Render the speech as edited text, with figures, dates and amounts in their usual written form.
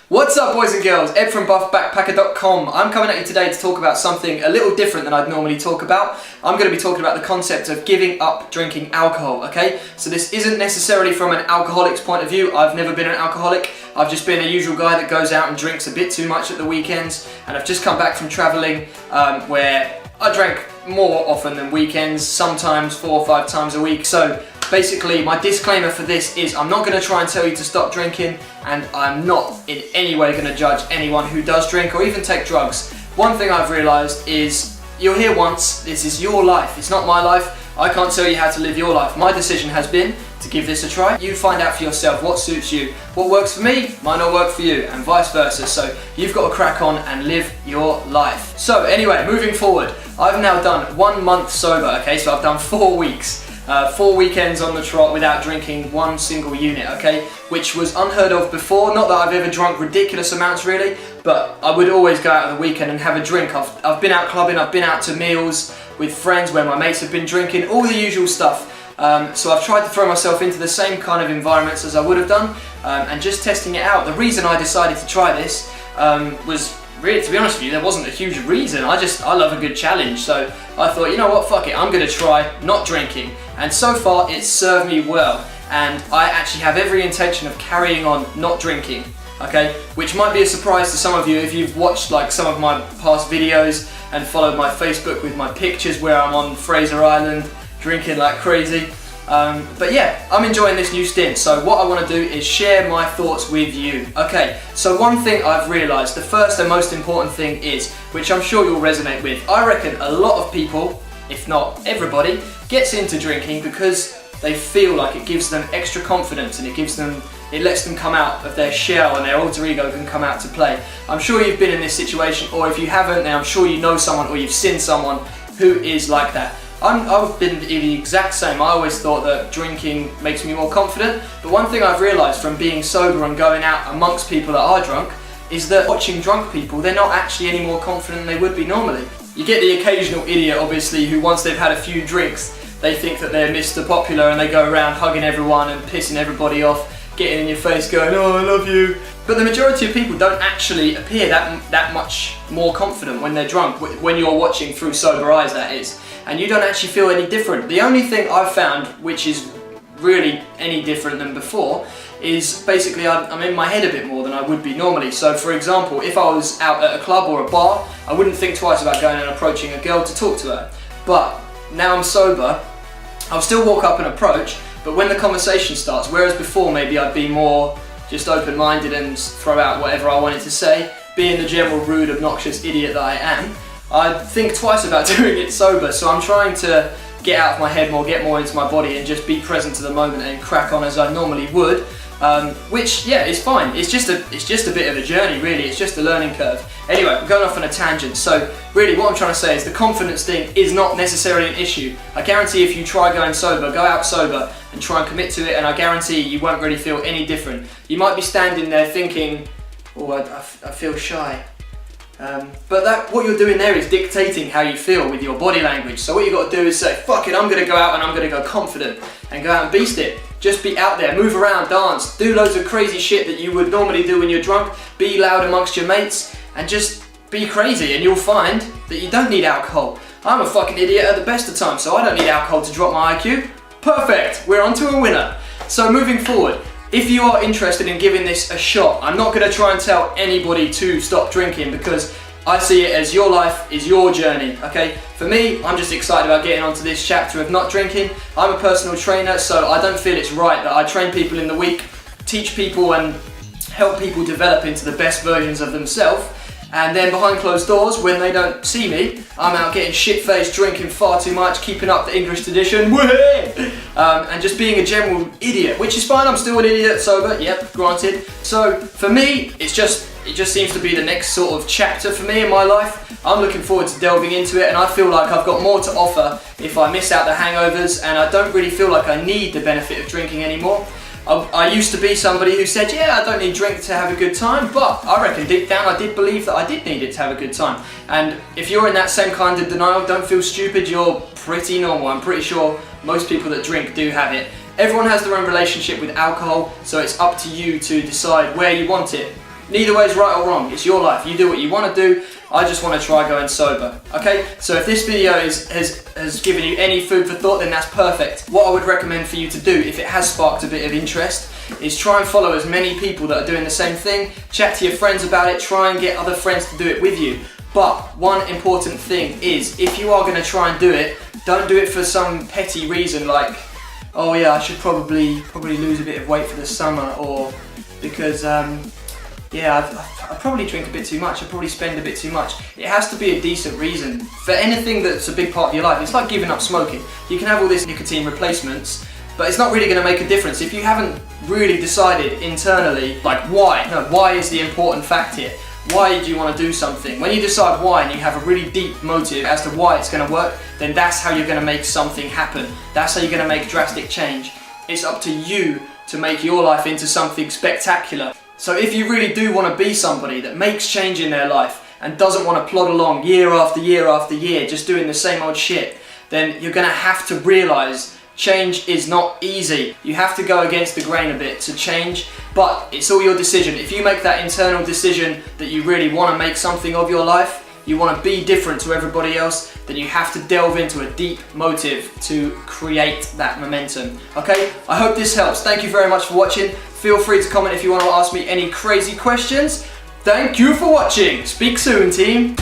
What's up, boys and girls? Ed from buffbackpacker.com. I'm coming at you today to talk about something a little different than I'd normally talk about. I'm going to be talking about the concept of giving up drinking alcohol, okay? So this isn't necessarily from an alcoholic's point of view. I've never been an alcoholic. I've just been a usual guy that goes out and drinks a bit too much at the weekends. And I've just come back from travelling where I drank more often than weekends, sometimes 4 or 5 times a week. So basically, my disclaimer for this is I'm not going to try and tell you to stop drinking, and I'm not in any way going to judge anyone who does drink or even take drugs. One thing I've realised is you're here once, this is your life, it's not my life. I can't tell you how to live your life. My decision has been to give this a try. You find out for yourself what suits you. What works for me might not work for you, and vice versa. So you've got to crack on and live your life. So anyway, moving forward, I've now done 1 month sober, okay? So I've done 4 weeks. 4 weekends on the trot without drinking one single unit, okay? Which was unheard of before. Not that I've ever drunk ridiculous amounts really, but I would always go out on the weekend and have a drink. I've been out clubbing, I've been out to meals with friends where my mates have been drinking, all the usual stuff. So I've tried to throw myself into the same kind of environments as I would have done, and just testing it out. The reason I decided to try this was really, to be honest with you, there wasn't a huge reason. I love a good challenge, so I thought, you know what, fuck it, I'm gonna try not drinking. And so far, it's served me well, and I actually have every intention of carrying on not drinking, okay? Which might be a surprise to some of you if you've watched like some of my past videos and followed my Facebook with my pictures where I'm on Fraser Island drinking like crazy. But yeah, I'm enjoying this new stint, so what I want to do is share my thoughts with you. Okay, so one thing I've realised, the first and most important thing is, which I'm sure you'll resonate with, I reckon a lot of people, if not everybody, gets into drinking because they feel like it gives them extra confidence and it lets them come out of their shell and their alter ego can come out to play. I'm sure you've been in this situation, or if you haven't, then I'm sure you know someone or you've seen someone who is like that. I've been the exact same. I always thought that drinking makes me more confident, but one thing I've realised from being sober and going out amongst people that are drunk is that watching drunk people, they're not actually any more confident than they would be normally. You get the occasional idiot, obviously, who once they've had a few drinks, they think that they're Mr. Popular and they go around hugging everyone and pissing everybody off, getting in your face going, oh, I love you. But the majority of people don't actually appear that much more confident when they're drunk, when you're watching through sober eyes, that is. And you don't actually feel any different. The only thing I've found which is really any different than before is basically I'm in my head a bit more than I would be normally. So for example, if I was out at a club or a bar, I wouldn't think twice about going and approaching a girl to talk to her. But now I'm sober, I'll still walk up and approach, but when the conversation starts, whereas before maybe I'd be more just open-minded and throw out whatever I wanted to say, being the general rude, obnoxious idiot that I am, I think twice about doing it sober. So I'm trying to get out of my head more, get more into my body and just be present to the moment and crack on as I normally would, which, yeah, is fine. It's just a bit of a journey, really. It's just a learning curve. Anyway, I'm going off on a tangent. So really what I'm trying to say is the confidence thing is not necessarily an issue. I guarantee if you try going sober, go out sober and try and commit to it, and I guarantee you won't really feel any different. You might be standing there thinking, oh, I feel shy. But what you're doing there is dictating how you feel with your body language. So what you've got to do is say, fuck it, I'm going to go out and I'm going to go confident and go out and beast it. Just be out there, move around, dance, do loads of crazy shit that you would normally do when you're drunk, be loud amongst your mates and just be crazy, and you'll find that you don't need alcohol. I'm a fucking idiot at the best of times, so I don't need alcohol to drop my IQ. Perfect, we're on to a winner. So moving forward, if you are interested in giving this a shot, I'm not going to try and tell anybody to stop drinking because I see it as your life is your journey, okay? For me, I'm just excited about getting onto this chapter of not drinking. I'm a personal trainer, so I don't feel it's right that I train people in the week, teach people and help people develop into the best versions of themselves, and then behind closed doors, when they don't see me, I'm out getting shit-faced, drinking far too much, keeping up the English tradition, and just being a general idiot, which is fine. I'm still an idiot sober, yep, granted. So for me, it just seems to be the next sort of chapter for me in my life. I'm looking forward to delving into it, and I feel like I've got more to offer if I miss out the hangovers, and I don't really feel like I need the benefit of drinking anymore. I used to be somebody who said, yeah, I don't need drink to have a good time, but I reckon deep down I did believe that I did need it to have a good time. And if you're in that same kind of denial, don't feel stupid, you're pretty normal. I'm pretty sure most people that drink do have it. Everyone has their own relationship with alcohol, so it's up to you to decide where you want it. Neither way is right or wrong. It's your life. You do what you want to do. I just want to try going sober. Okay? So if this video has given you any food for thought, then that's perfect. What I would recommend for you to do, if it has sparked a bit of interest, is try and follow as many people that are doing the same thing. Chat to your friends about it. Try and get other friends to do it with you. But one important thing is, if you are going to try and do it, don't do it for some petty reason like, oh yeah, I should probably lose a bit of weight for the summer, or because yeah, I probably drink a bit too much, I probably spend a bit too much. It has to be a decent reason. For anything that's a big part of your life, it's like giving up smoking. You can have all these nicotine replacements, but it's not really going to make a difference if you haven't really decided internally, like why. No, why is the important fact here. Why do you want to do something? When you decide why and you have a really deep motive as to why it's going to work, then that's how you're going to make something happen. That's how you're going to make drastic change. It's up to you to make your life into something spectacular. So if you really do want to be somebody that makes change in their life and doesn't want to plod along year after year after year just doing the same old shit, then you're going to have to realise change is not easy. You have to go against the grain a bit to change, but it's all your decision. If you make that internal decision that you really want to make something of your life, you want to be different to everybody else, then you have to delve into a deep motive to create that momentum. Okay? I hope this helps. Thank you very much for watching. Feel free to comment if you want to ask me any crazy questions. Thank you for watching. Speak soon, team.